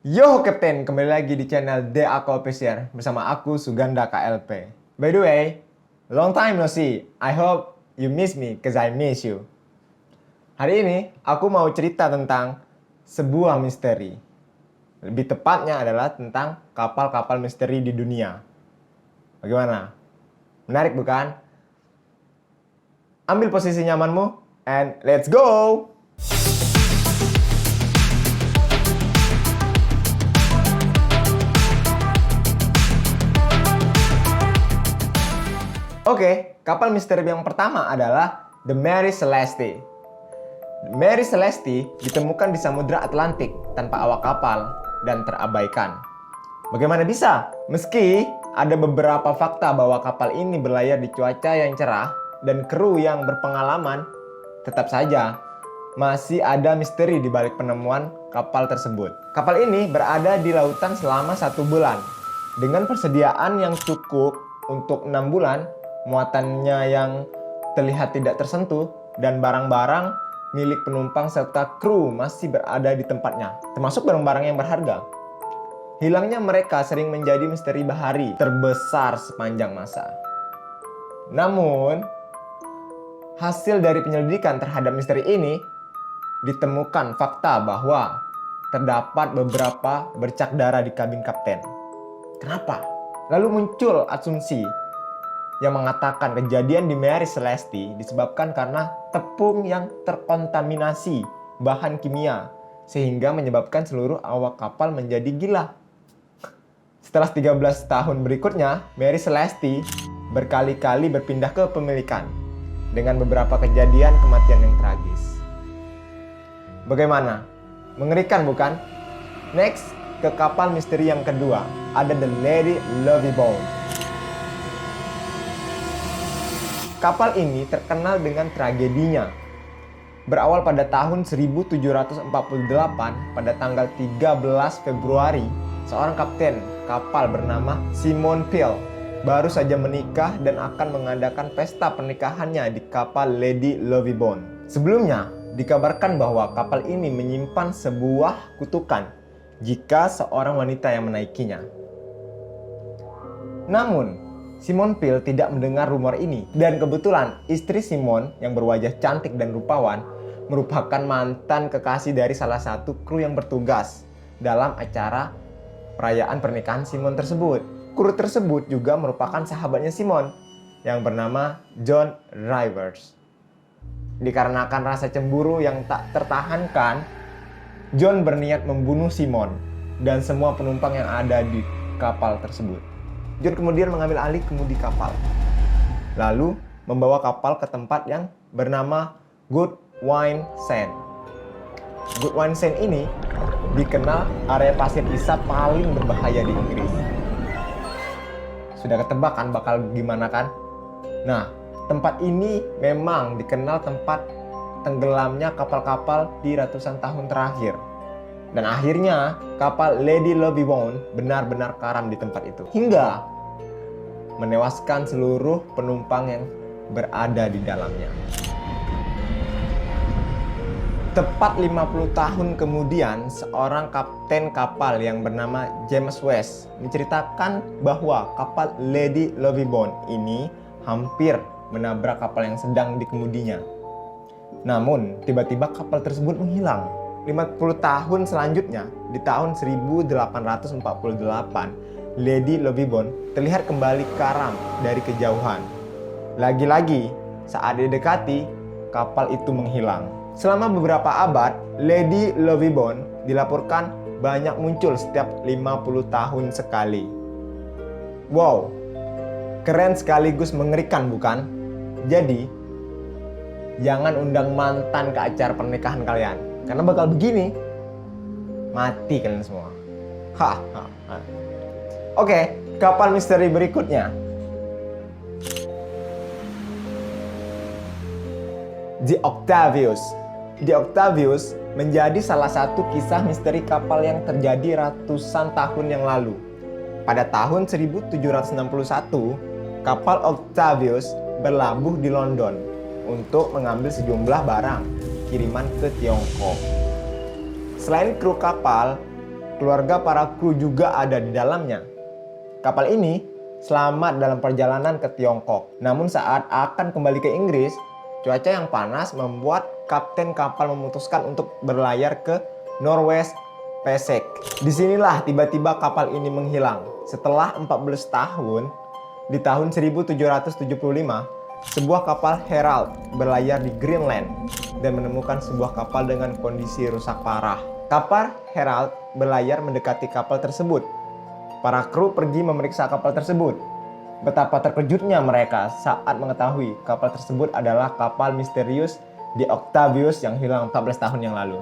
Yo Kapten, kembali lagi di channel The Ako Official bersama aku Suganda KLP. By the way, long time no see. I hope you miss me cause I miss you. Hari ini aku mau cerita tentang sebuah misteri. Lebih tepatnya adalah tentang kapal-kapal misteri di dunia. Bagaimana? Menarik bukan? Ambil posisi nyamanmu and let's go! Oke, kapal misteri yang pertama adalah The Mary Celeste. Mary Celeste ditemukan di Samudra Atlantik tanpa awak kapal dan terabaikan. Bagaimana bisa? Meski ada beberapa fakta bahwa kapal ini berlayar di cuaca yang cerah dan kru yang berpengalaman, tetap saja masih ada misteri di balik penemuan kapal tersebut. Kapal ini berada di lautan selama 1 bulan dengan persediaan yang cukup untuk 6 bulan. Muatannya yang terlihat tidak tersentuh dan barang-barang milik penumpang serta kru masih berada di tempatnya, termasuk barang-barang yang berharga. Hilangnya mereka sering menjadi misteri bahari terbesar sepanjang masa. Namun, hasil dari penyelidikan terhadap misteri ini ditemukan fakta bahwa terdapat beberapa bercak darah di kabin kapten. Kenapa? Lalu muncul asumsi yang mengatakan kejadian di Mary Celeste disebabkan karena tepung yang terkontaminasi bahan kimia sehingga menyebabkan seluruh awak kapal menjadi gila. Setelah 13 tahun berikutnya, Mary Celeste berkali-kali berpindah ke pemilikan dengan beberapa kejadian kematian yang tragis. Bagaimana? Mengerikan bukan? Next, ke kapal misteri yang kedua, ada The Lady Lovibond. Kapal ini terkenal dengan tragedinya. Berawal pada tahun 1748, pada tanggal 13 Februari, seorang kapten kapal bernama Simon Peel baru saja menikah dan akan mengadakan pesta pernikahannya di kapal Lady Lovibond. Sebelumnya, dikabarkan bahwa kapal ini menyimpan sebuah kutukan jika seorang wanita yang menaikinya. Namun, Simon Peel tidak mendengar rumor ini, dan kebetulan istri Simon yang berwajah cantik dan rupawan merupakan mantan kekasih dari salah satu kru yang bertugas dalam acara perayaan pernikahan Simon tersebut. Kru tersebut juga merupakan sahabatnya Simon yang bernama John Rivers. Dikarenakan rasa cemburu yang tak tertahankan, John berniat membunuh Simon dan semua penumpang yang ada di kapal tersebut. John kemudian mengambil alih kemudi kapal, lalu membawa kapal ke tempat yang bernama Goodwin Sands. Goodwin Sands ini dikenal area pasir isap paling berbahaya di Inggris. Sudah ketebak kan bakal gimana kan? Nah, tempat ini memang dikenal tempat tenggelamnya kapal-kapal di ratusan tahun terakhir. Dan akhirnya kapal Lady Lovibond benar-benar karam di tempat itu, hingga menewaskan seluruh penumpang yang berada di dalamnya. Tepat 50 tahun kemudian, seorang kapten kapal yang bernama James West menceritakan bahwa kapal Lady Lovibond ini hampir menabrak kapal yang sedang dikemudinya. Namun, tiba-tiba kapal tersebut menghilang. 50 tahun selanjutnya, di tahun 1848, Lady Lovibond terlihat kembali karam dari kejauhan. Lagi-lagi, saat didekati, kapal itu menghilang. Selama beberapa abad, Lady Lovibond dilaporkan banyak muncul setiap 50 tahun sekali. Wow, keren sekaligus mengerikan bukan? Jadi, jangan undang mantan ke acara pernikahan kalian. Karena bakal begini, mati kalian semua. Oke, kapal misteri berikutnya. The Octavius. The Octavius menjadi salah satu kisah misteri kapal yang terjadi ratusan tahun yang lalu. Pada tahun 1761, kapal Octavius berlabuh di London untuk mengambil sejumlah barang kiriman ke Tiongkok. Selain kru kapal, keluarga para kru juga ada di dalamnya. Kapal ini selamat dalam perjalanan ke Tiongkok. Namun saat akan kembali ke Inggris, cuaca yang panas membuat kapten kapal memutuskan untuk berlayar ke Norwest Passage. Disinilah tiba-tiba kapal ini menghilang. Setelah 14 tahun, di tahun 1775, sebuah kapal Herald berlayar di Greenland dan menemukan sebuah kapal dengan kondisi rusak parah. Kapal Herald berlayar mendekati kapal tersebut. Para kru pergi memeriksa kapal tersebut. Betapa terkejutnya mereka saat mengetahui kapal tersebut adalah kapal misterius The Octavius yang hilang 14 tahun yang lalu.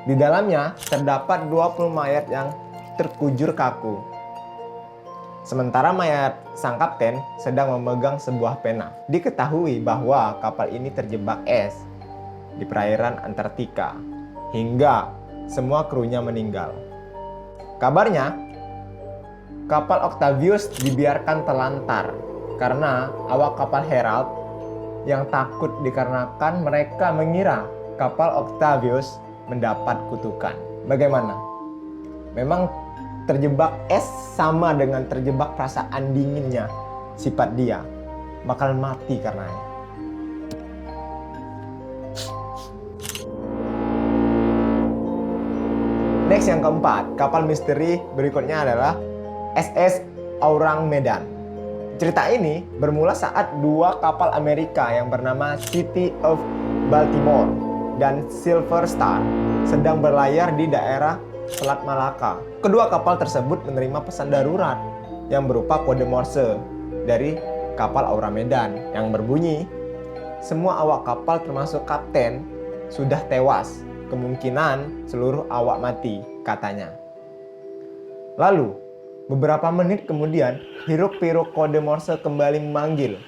Di dalamnya terdapat 20 mayat yang terkujur kaku. Sementara mayat sang kapten sedang memegang sebuah pena. Diketahui bahwa kapal ini terjebak es di perairan Antartika hingga semua krunya meninggal. Kabarnya, kapal Octavius dibiarkan terlantar karena awak kapal Herald yang takut dikarenakan mereka mengira kapal Octavius mendapat kutukan. Bagaimana? Memang terjebak es sama dengan terjebak perasaan dinginnya sifat dia. Bakalan mati karenanya. Next, yang keempat, kapal misteri berikutnya adalah SS Aurang Medan. Cerita ini bermula saat dua kapal Amerika yang bernama City of Baltimore dan Silver Star sedang berlayar di daerah Selat Malaka. Kedua kapal tersebut menerima pesan darurat yang berupa kode Morse dari kapal Aurang Medan yang berbunyi, "Semua awak kapal termasuk kapten sudah tewas. Kemungkinan seluruh awak mati," katanya. Lalu, beberapa menit kemudian, hiruk-pikuk kode Morse kembali memanggil.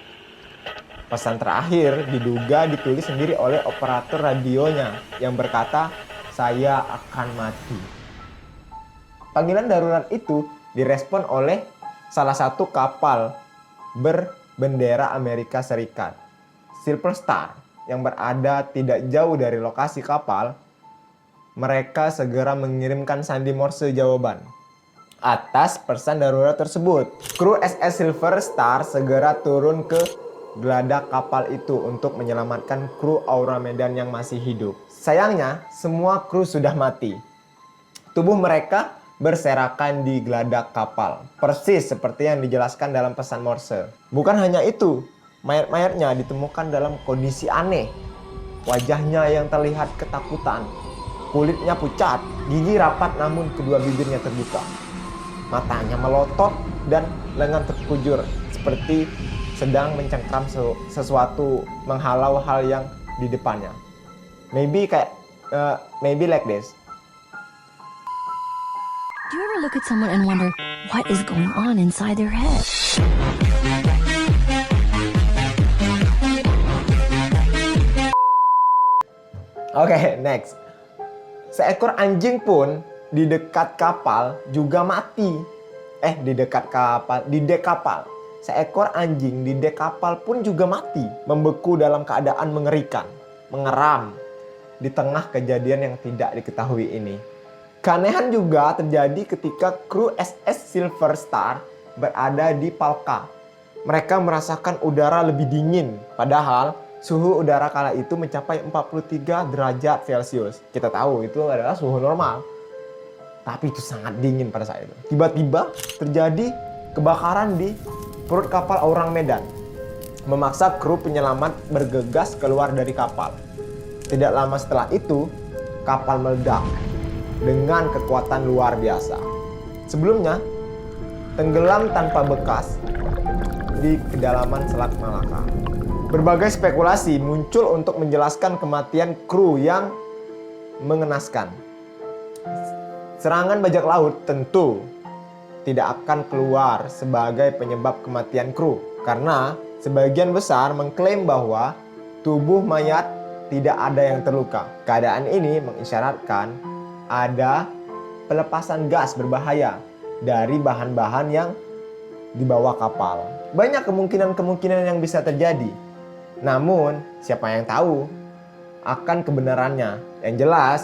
Pesan terakhir diduga ditulis sendiri oleh operator radionya yang berkata, "Saya akan mati." Panggilan darurat itu direspon oleh salah satu kapal berbendera Amerika Serikat, Silver Star, yang berada tidak jauh dari lokasi kapal. Mereka segera mengirimkan sandi Morse jawaban atas pesan darurat tersebut. Kru SS Silver Star segera turun ke geladak kapal itu untuk menyelamatkan kru Aurang Medan yang masih hidup. Sayangnya, semua kru sudah mati. Tubuh mereka berserakan di geladak kapal, persis seperti yang dijelaskan dalam pesan Morse. Bukan hanya itu, mayat-mayatnya ditemukan dalam kondisi aneh. Wajahnya yang terlihat ketakutan, kulitnya pucat, gigi rapat namun kedua bibirnya terbuka. Matanya melotot dan lengan terkujur seperti sedang mencengkram sesuatu menghalau hal yang di depannya. Maybe like this. Do you ever look at someone and wonder what is going on inside their head? Oke, next. Seekor anjing pun di dekat kapal juga mati. Di dek kapal. Seekor anjing di dek kapal pun juga mati, membeku dalam keadaan mengerikan, mengeram di tengah kejadian yang tidak diketahui ini. Keanehan juga terjadi ketika kru SS Silver Star berada di Palka. Mereka merasakan udara lebih dingin, padahal suhu udara kala itu mencapai 43 derajat Celcius. Kita tahu itu adalah suhu normal, tapi itu sangat dingin pada saat itu. Tiba-tiba terjadi kebakaran di perut kapal Aurang Medan, memaksa kru penyelamat bergegas keluar dari kapal. Tidak lama setelah itu, kapal meledak dengan kekuatan luar biasa. Sebelumnya, tenggelam tanpa bekas di kedalaman Selat Malaka. Berbagai spekulasi muncul untuk menjelaskan kematian kru yang mengenaskan. Serangan bajak laut tentu tidak akan keluar sebagai penyebab kematian kru, karena sebagian besar mengklaim bahwa tubuh mayat tidak ada yang terluka. Keadaan ini mengisyaratkan ada pelepasan gas berbahaya dari bahan-bahan yang dibawa kapal. Banyak kemungkinan-kemungkinan yang bisa terjadi. Namun, siapa yang tahu akan kebenarannya? Yang jelas,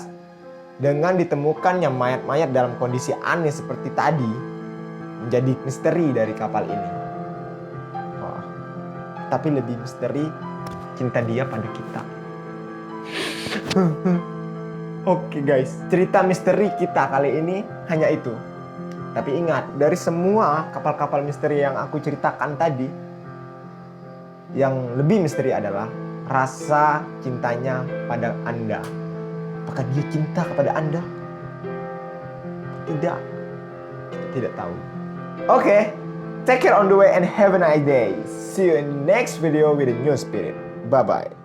Dengan ditemukannya mayat-mayat dalam kondisi aneh seperti tadi, menjadi misteri dari kapal ini. Wah, tapi lebih misteri cinta dia pada kita. Oke guys, cerita misteri kita kali ini hanya itu. Tapi ingat, dari semua kapal-kapal misteri yang aku ceritakan tadi, yang lebih misteri adalah rasa cintanya pada Anda. Apakah dia cinta kepada Anda? Tidak. Kita tidak tahu. Oke, take care on the way and have a nice day. See you in the next video with a new spirit. Bye-bye.